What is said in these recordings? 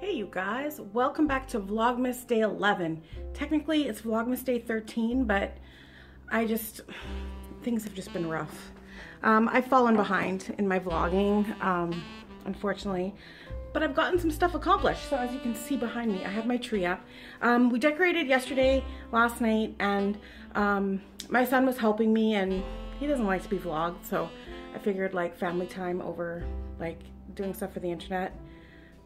Hey you guys, welcome back to Vlogmas Day 11. Technically it's Vlogmas Day 13, but things have just been rough. I've fallen behind in my vlogging, unfortunately, but I've gotten some stuff accomplished. So as you can see behind me, I have my tree up. We decorated yesterday, last night, and my son was helping me, and he doesn't like to be vlogged, so I figured like family time over like doing stuff for the internet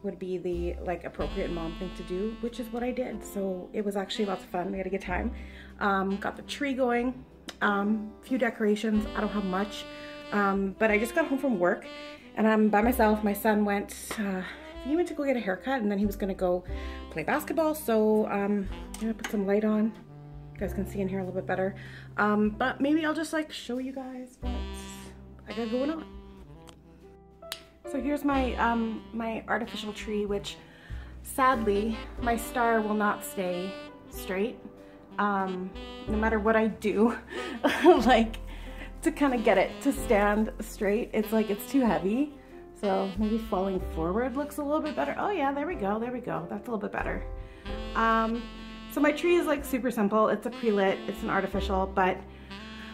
would be the appropriate mom thing to do, which is what I did. So it was actually lots of fun. We had a good time. Got the tree going, few decorations. I don't have much, but I just got home from work and I'm by myself. My son went, he went to go get a haircut and then he was gonna go play basketball. So I'm gonna put some light on. You guys can see in here a little bit better. But maybe I'll just like show you guys what I got going on. So here's my my artificial tree, which sadly my star will not stay straight, no matter what I do. Like to kind of get it to stand straight, it's like it's too heavy. So maybe falling forward looks a little bit better. Oh yeah, there we go, there we go. That's a little bit better. So my tree is like super simple. It's a pre-lit, it's an artificial, but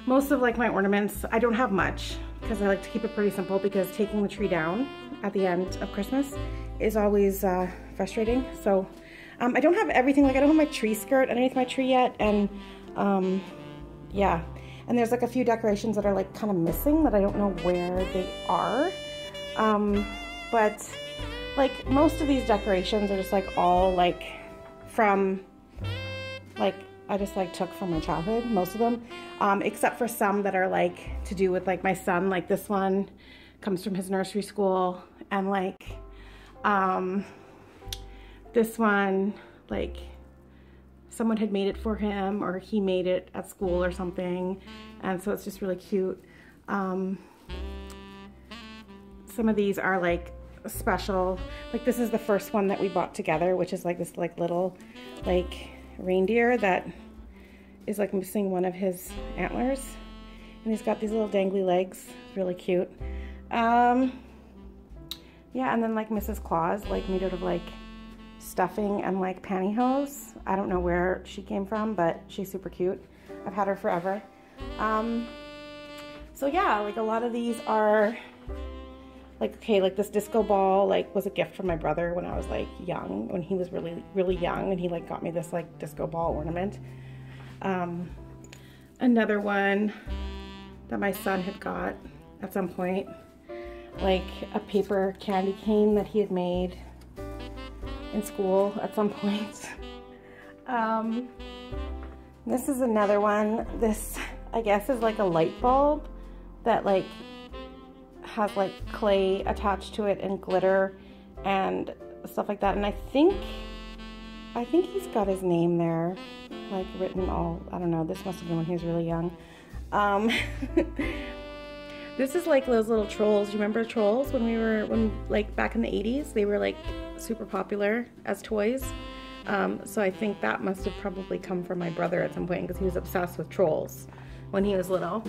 most of like my ornaments, I don't have much because I like to keep it pretty simple, because taking the tree down at the end of Christmas is always frustrating. So I don't have everything. Like I don't have my tree skirt underneath my tree yet, and yeah, and there's like a few decorations that are like kind of missing that I don't know where they are, but like most of these decorations are just like all like from like I just like took from my childhood, most of them, except for some that are like to do with like my son. Like this one comes from his nursery school, and like this one, like someone had made it for him or he made it at school or something, and so it's just really cute. Some of these are like special, like this is the first one that we bought together, which is like this like little like reindeer that is like missing one of his antlers, and he's got these little dangly legs, really cute. Yeah, and then like Mrs. Claus, like made out of like stuffing and like pantyhose. I don't know where she came from, but she's super cute. I've had her forever. So yeah, like a lot of these are like, okay, like this disco ball like was a gift from my brother when I was like young, when he was really young, and he like got me this like disco ball ornament. Another one that my son had got at some point, like a paper candy cane that he had made in school at some point. This is another one. This, I guess, is like a light bulb that like has like clay attached to it and glitter and stuff like that, and I think he's got his name there like written all, I don't know, this must have been when he was really young. This is like those little trolls. You remember trolls when like back in the 80s, they were like super popular as toys. So I think that must have probably come from my brother at some point, because he was obsessed with trolls when he was little.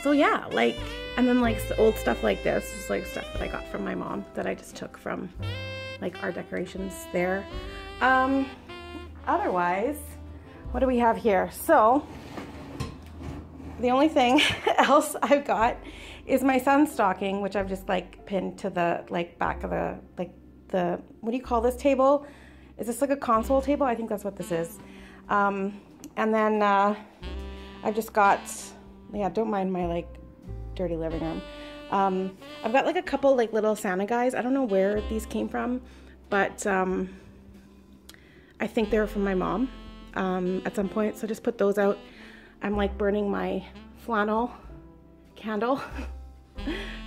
So yeah, like, and then like old stuff like this is like stuff that I got from my mom that I just took from like our decorations there. Otherwise, what do we have here? So the only thing else I've got is my son's stocking, which I've just like pinned to the like back of the like the, what do you call this table? Is this like a console table? I think that's what this is. And then I've just got, yeah, don't mind my like dirty living room. I've got like a couple like little Santa guys. I don't know where these came from, but I think they were from my mom at some point. So just put those out. I'm like burning my flannel candle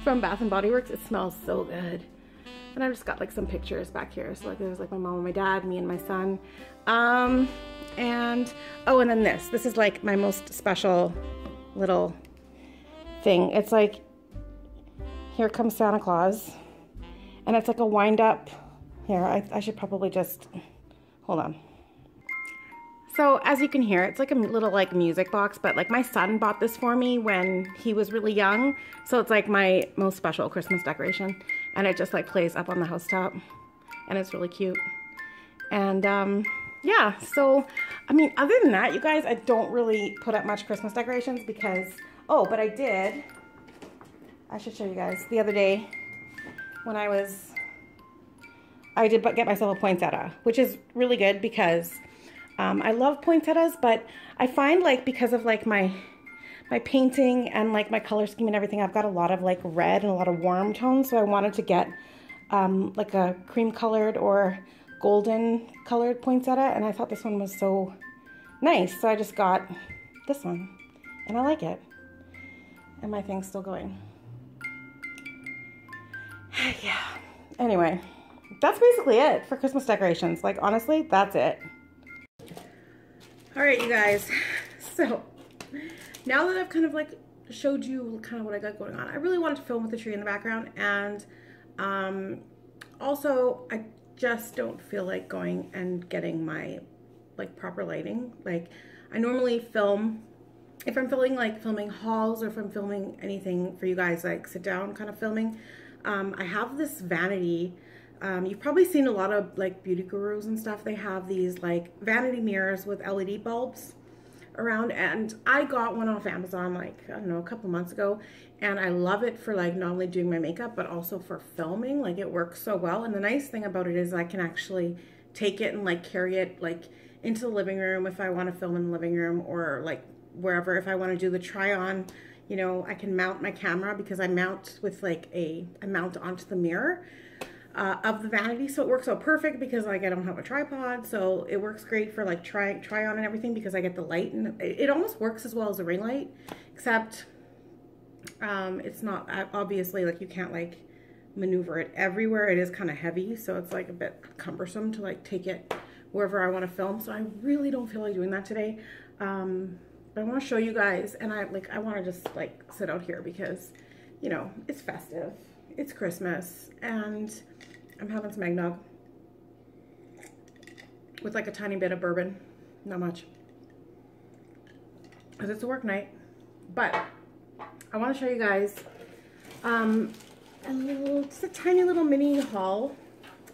from Bath and Body Works. It smells so good. And I've just got like some pictures back here. So like there's like my mom and my dad, me and my son. And oh, and then this is like my most special little thing. It's like, here comes Santa Claus, and it's like a wind up. Here, I should probably just hold on. So as you can hear, it's like a little like music box, but like my son bought this for me when he was really young. So it's like my most special Christmas decoration, and it just like plays up on the housetop, and it's really cute. And yeah, so I mean, other than that, you guys, I don't really put up much Christmas decorations because, oh, but I should show you guys the other day when I did get myself a poinsettia, which is really good because I love poinsettias, but I find like because of like my painting and like my color scheme and everything, I've got a lot of like red and a lot of warm tones. So I wanted to get like a cream colored or golden colored poinsettia, and I thought this one was so nice. So I just got this one, and I like it. And my thing's still going. Yeah. Anyway, that's basically it for Christmas decorations. Like, honestly, that's it. All right, you guys. So now that I've kind of like showed you kind of what I got going on, I really wanted to film with the tree in the background, and also I just don't feel like going and getting my like proper lighting. Like, I normally film if I'm filming hauls, or if I'm filming anything for you guys, like sit down kind of filming. I have this Vanity. You've probably seen a lot of like beauty gurus and stuff. They have these like vanity mirrors with LED bulbs around, and I got one off Amazon like, I don't know, a couple months ago, and I love it for like not only doing my makeup but also for filming. Like, it works so well, and the nice thing about it is I can actually take it and like carry it like into the living room if I want to film in the living room, or like wherever. If I want to do the try on, you know, I can mount my camera because I mount with like I mount onto the mirror of the Vanity, so it works out perfect because like I don't have a tripod, so it works great for like try on and everything because I get the light, and it almost works as well as a ring light, except it's not obviously like you can't like maneuver it everywhere. It is kind of heavy, so it's like a bit cumbersome to like take it wherever I want to film. So I really don't feel like doing that today. But I want to show you guys, and I want to just like sit out here because, you know, it's festive, it's Christmas, and I'm having some eggnog with like a tiny bit of bourbon, not much, because it's a work night. But I want to show you guys just a tiny little mini haul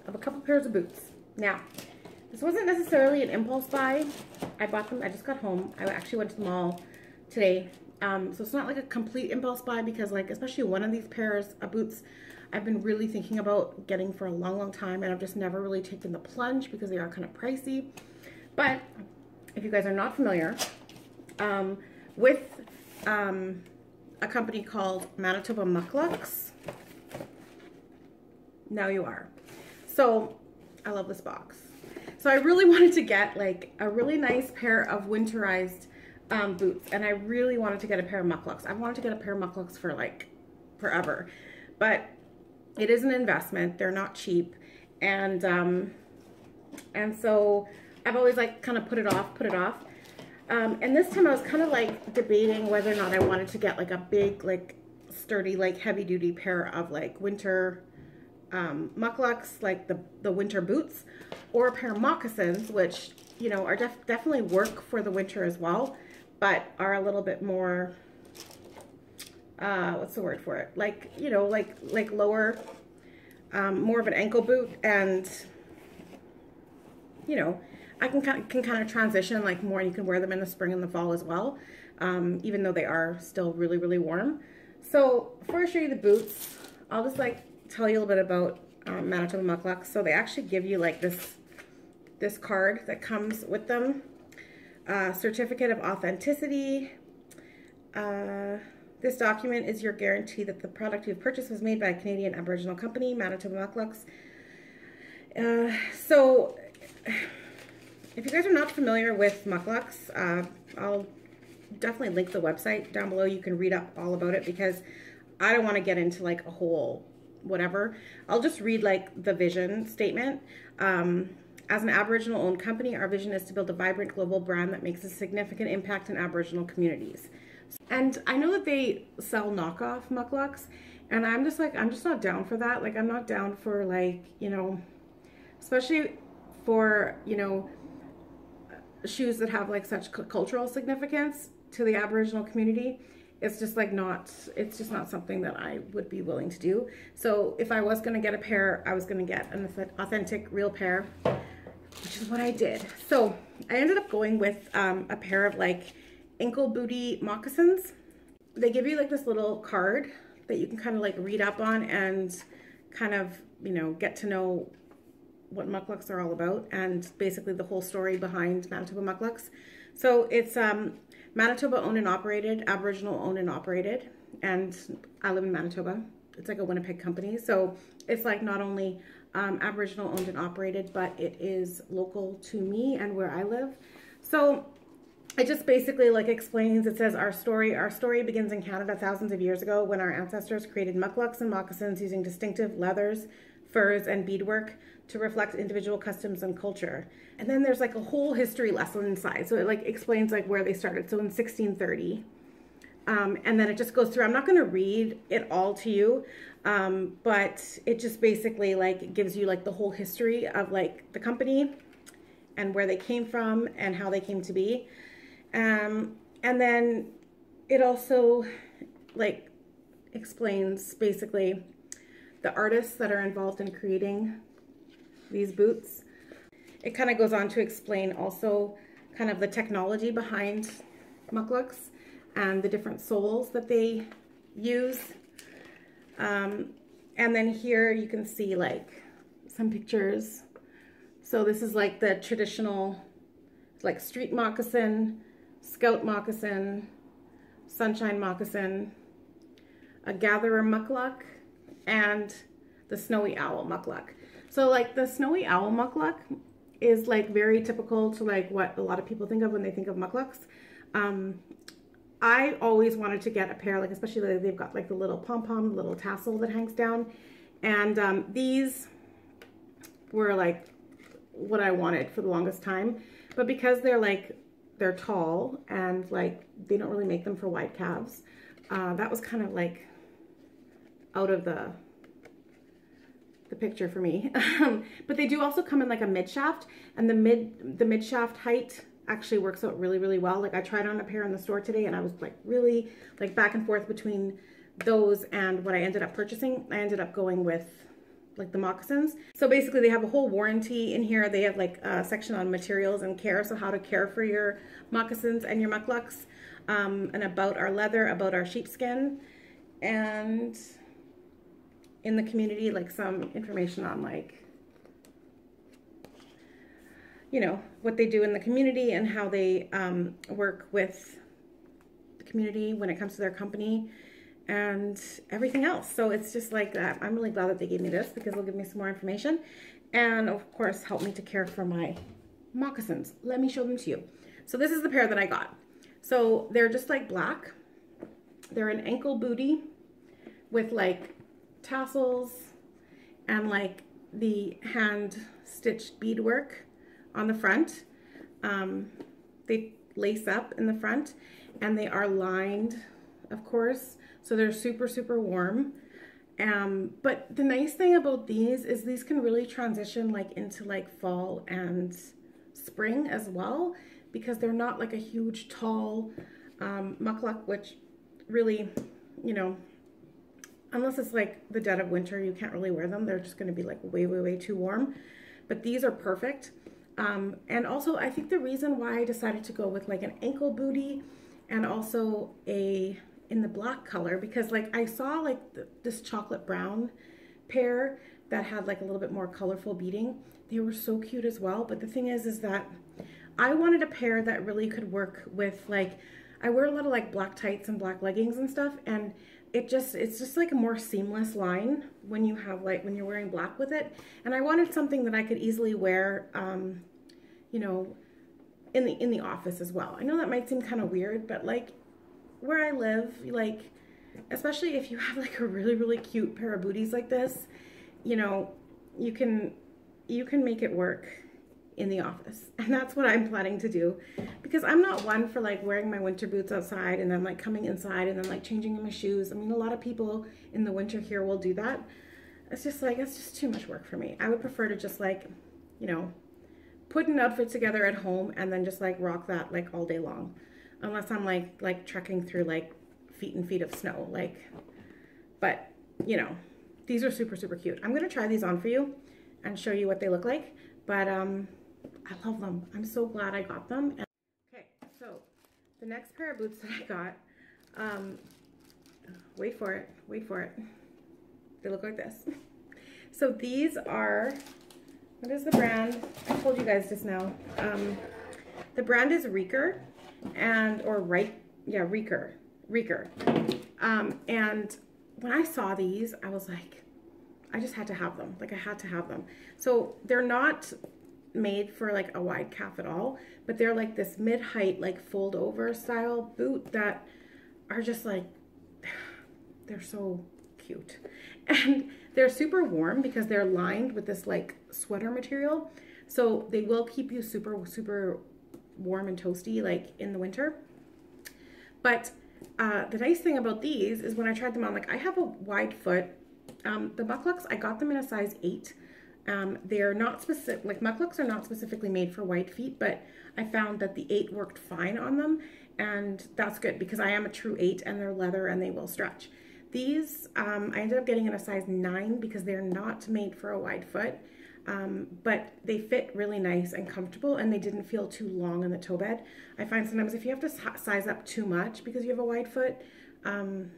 of a couple pairs of boots. Now, this wasn't necessarily an impulse buy. I bought them, I just got home. I actually went to the mall today. So it's not like a complete impulse buy because like, especially one of these pairs of boots, I've been really thinking about getting for a long time, and I've just never really taken the plunge because they are kind of pricey. But if you guys are not familiar with a company called Manitobah Mukluks, now you are. So I love this box. So I really wanted to get like a really nice pair of winterized boots, and I really wanted to get a pair of Mukluks. I've wanted to get a pair of Mukluks for like forever, but it is an investment. They're not cheap, and so I've always like kind of put it off. And this time I was kind of like debating whether or not I wanted to get like a big, like sturdy, like heavy duty pair of like winter Mukluks, like the winter boots, or a pair of moccasins, which, you know, are definitely work for the winter as well, but are a little bit more, what's the word for it? Like, you know, like lower, more of an ankle boot, and, you know, I can kind of transition like more. You can wear them in the spring and the fall as well, even though they are still really, really warm. So before I show you the boots, I'll just like tell you a little bit about Manitobah Mukluks. So they actually give you like this card that comes with them, certificate of authenticity. This document is your guarantee that the product you've purchased was made by a Canadian Aboriginal company, Manitobah Mukluks. So if you guys are not familiar with Mukluks, I'll definitely link the website down below. You can read up all about it because I don't want to get into like a whole whatever. I'll just read like the vision statement. As an Aboriginal owned company, our vision is to build a vibrant global brand that makes a significant impact in Aboriginal communities. And I know that they sell knockoff Mukluks, and I'm just not down for that. Like, I'm not down for like, you know, especially for, you know, shoes that have like such cultural significance to the Aboriginal community, it's just like not, it's just not something that I would be willing to do. So if I was going to get a pair, I was going to get an authentic real pair, which is what I did. So I ended up going with a pair of like ankle booty moccasins. They give you like this little card that you can kind of like read up on and kind of, you know, get to know what mukluks are all about and basically the whole story behind Manitobah Mukluks. So it's Manitoba owned and operated, Aboriginal owned and operated, and I live in Manitoba. It's like a Winnipeg company. So it's like not only Aboriginal owned and operated, but it is local to me and where I live. So it just basically like explains, it says our story begins in Canada thousands of years ago when our ancestors created mukluks and moccasins using distinctive leathers, furs, and beadwork to reflect individual customs and culture. And then there's like a whole history lesson inside. So it like explains like where they started. So in 1630, and then it just goes through. I'm not going to read it all to you, but it just basically like gives you like the whole history of like the company and where they came from and how they came to be. And then it also like explains basically the artists that are involved in creating these boots. It kind of goes on to explain also kind of the technology behind mukluks and the different soles that they use. And then here you can see like some pictures. So this is like the traditional like street moccasin, scout moccasin, sunshine moccasin, a gatherer mukluk, and the snowy owl mukluk. So like the snowy owl mukluk is like very typical to like what a lot of people think of when they think of mukluks. I always wanted to get a pair, like especially like they've got like the little pom-pom, little tassel that hangs down. And these were like what I wanted for the longest time. But because they're tall and like they don't really make them for wide calves, that was kind of like out of the picture for me. But they do also come in like a mid shaft, and the mid shaft height actually works out really, really well. Like I tried on a pair in the store today and I was like really like back and forth between those and what I ended up purchasing. I ended up going with like the moccasins. So basically they have a whole warranty in here. They have like a section on materials and care, so how to care for your moccasins and your mukluks, and about our leather, about our sheepskin, and in the community like some information on like, you know, what they do in the community and how they work with the community when it comes to their company and everything else. So it's just like that. I'm really glad that they gave me this because it'll give me some more information and of course help me to care for my moccasins. Let me show them to you. So this is the pair that I got. So they're just like black. They're an ankle booty with like tassels and like the hand stitched beadwork on the front. They lace up in the front and they are lined, of course, so they're super, super warm. But the nice thing about these is these can really transition like into like fall and spring as well, because they're not like a huge tall mukluk, which really, you know, unless it's like the dead of winter, you can't really wear them. They're just going to be like way, way, way too warm. But these are perfect. And also I think the reason why I decided to go with like an ankle booty and also in the black color, because like I saw like this chocolate brown pair that had like a little bit more colorful beading. They were so cute as well. But the thing is that I wanted a pair that really could work with like, I wear a lot of like black tights and black leggings and stuff, and it's just like a more seamless line when you have like, when you're wearing black with it. And I wanted something that I could easily wear, you know, in the office as well. I know that might seem kind of weird, but like where I live, like, especially if you have like a really, really cute pair of booties like this, you know, you can make it work in the office. And that's what I'm planning to do, because I'm not one for like wearing my winter boots outside and then like coming inside and then like changing my shoes. I mean, a lot of people in the winter here will do that. It's just like, it's just too much work for me. I would prefer to just like, you know, put an outfit together at home and then just like rock that like all day long. Unless I'm like trekking through like feet and feet of snow, like, but you know, these are super, super cute. I'm gonna try these on for you and show you what they look like, but I love them. I'm so glad I got them. And okay, so the next pair of boots that I got, wait for it, they look like this. So these are, what is the brand? I told you guys just now. The brand is Reeker, Reeker. And when I saw these, I was like, I just had to have them. Like, I had to have them. So they're not made for like a wide calf at all, but they're like this mid-height, like fold over style boot that are just like, they're so cute. And they're super warm because they're lined with this like sweater material. So they will keep you super, super warm and toasty like in the winter. But the nice thing about these is when I tried them on, like I have a wide foot. The Mukluks, I got them in a size 8. They're not specific, like Mukluks are not specifically made for wide feet, but I found that the 8 worked fine on them, and that's good because I am a true 8 and they're leather and they will stretch. These, I ended up getting in a size 9 because they're not made for a wide foot, but they fit really nice and comfortable, and they didn't feel too long in the toe bed. I find sometimes if you have to size up too much because you have a wide foot, I don't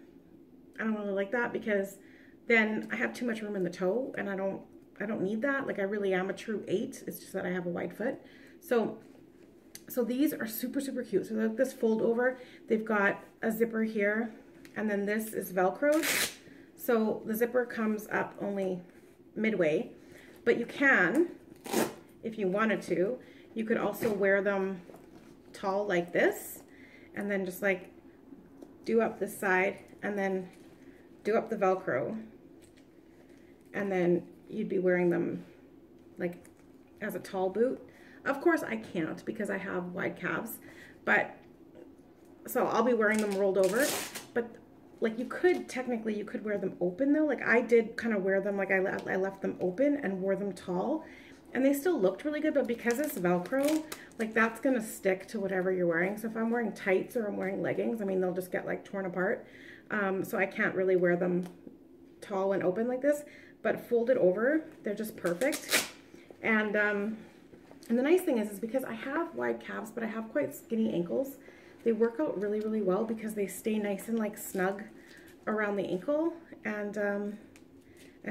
really like that because then I have too much room in the toe, and I don't need that. Like I really am a true 8. It's just that I have a wide foot. So these are super, super cute. So like this fold over, they've got a zipper here, and then this is Velcroed. So the zipper comes up only midway, but you can, if you wanted to, you could also wear them tall like this, and then just like do up this side, and then do up the Velcro, and then you'd be wearing them like as a tall boot. Of course I can't because I have wide calves, but so I'll be wearing them rolled over. But like you could technically, you could wear them open though. Like I did kind of wear them, like I left them open and wore them tall, and they still looked really good. But because it's Velcro, like that's gonna stick to whatever you're wearing. So if I'm wearing tights or I'm wearing leggings, I mean they'll just get like torn apart. So I can't really wear them tall and open like this, but folded over, they're just perfect. And the nice thing is because I have wide calves, but I have quite skinny ankles, they work out really, really well because they stay nice and like snug around the ankle, and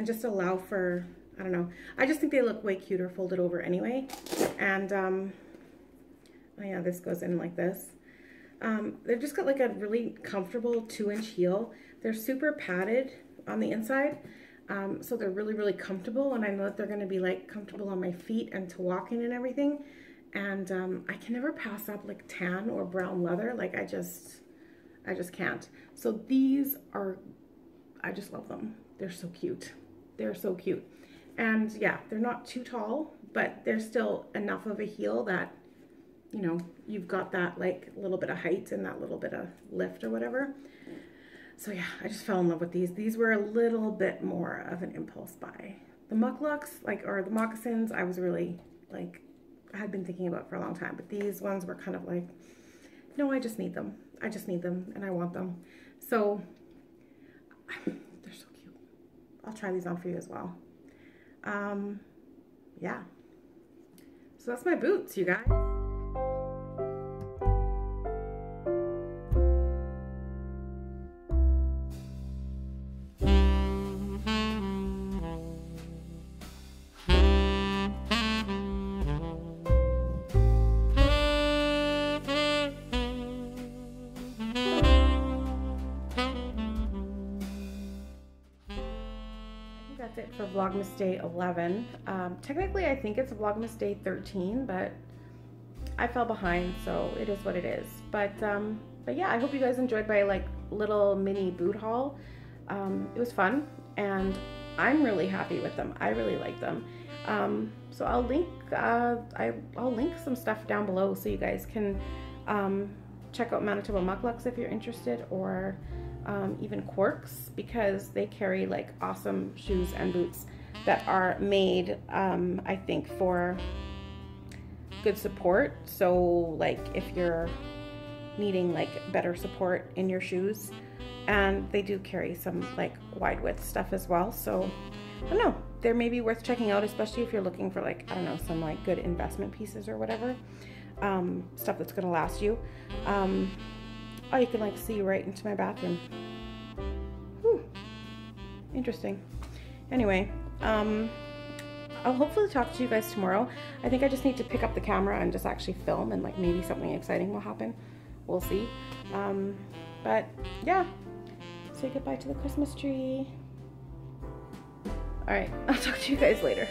just allow for, I don't know, I just think they look way cuter folded over anyway. And oh yeah, this goes in like this. They've just got like a really comfortable 2-inch heel. They're super padded on the inside, so they're really, really comfortable, and I know that they're going to be like comfortable on my feet and to walk in and everything. And I can never pass up like tan or brown leather. Like I just can't. So these are, I just love them. They're so cute. They're so cute. And yeah, they're not too tall, but they're still enough of a heel that, you know, you've got that like little bit of height and that little bit of lift or whatever. So yeah, I just fell in love with these. These were a little bit more of an impulse buy. The Mukluks, like, or the moccasins, I was really like, I had been thinking about for a long time, but these ones were kind of like, no, I just need them. I just need them and I want them. So they're so cute. I'll try these on for you as well. Yeah. So that's my boots, you guys. That's it for Vlogmas Day 11. Technically, I think it's Vlogmas Day 13, but I fell behind, so it is what it is. But yeah, I hope you guys enjoyed my like little mini boot haul. It was fun, and I'm really happy with them. I really like them. So I'll link I'll link some stuff down below so you guys can check out Manitobah Mukluks if you're interested, or even Quarks, because they carry like awesome shoes and boots that are made I think for good support. So like if you're needing like better support in your shoes, and they do carry some like wide width stuff as well. So I don't know, they're maybe worth checking out, especially if you're looking for like, I don't know, some like good investment pieces or whatever, stuff that's gonna last you. Oh, you can like see right into my bathroom. Whew. Interesting. Anyway, I'll hopefully talk to you guys tomorrow. I think I just need to pick up the camera and just actually film, and like maybe something exciting will happen. We'll see. But yeah, say goodbye to the Christmas tree. All right, I'll talk to you guys later.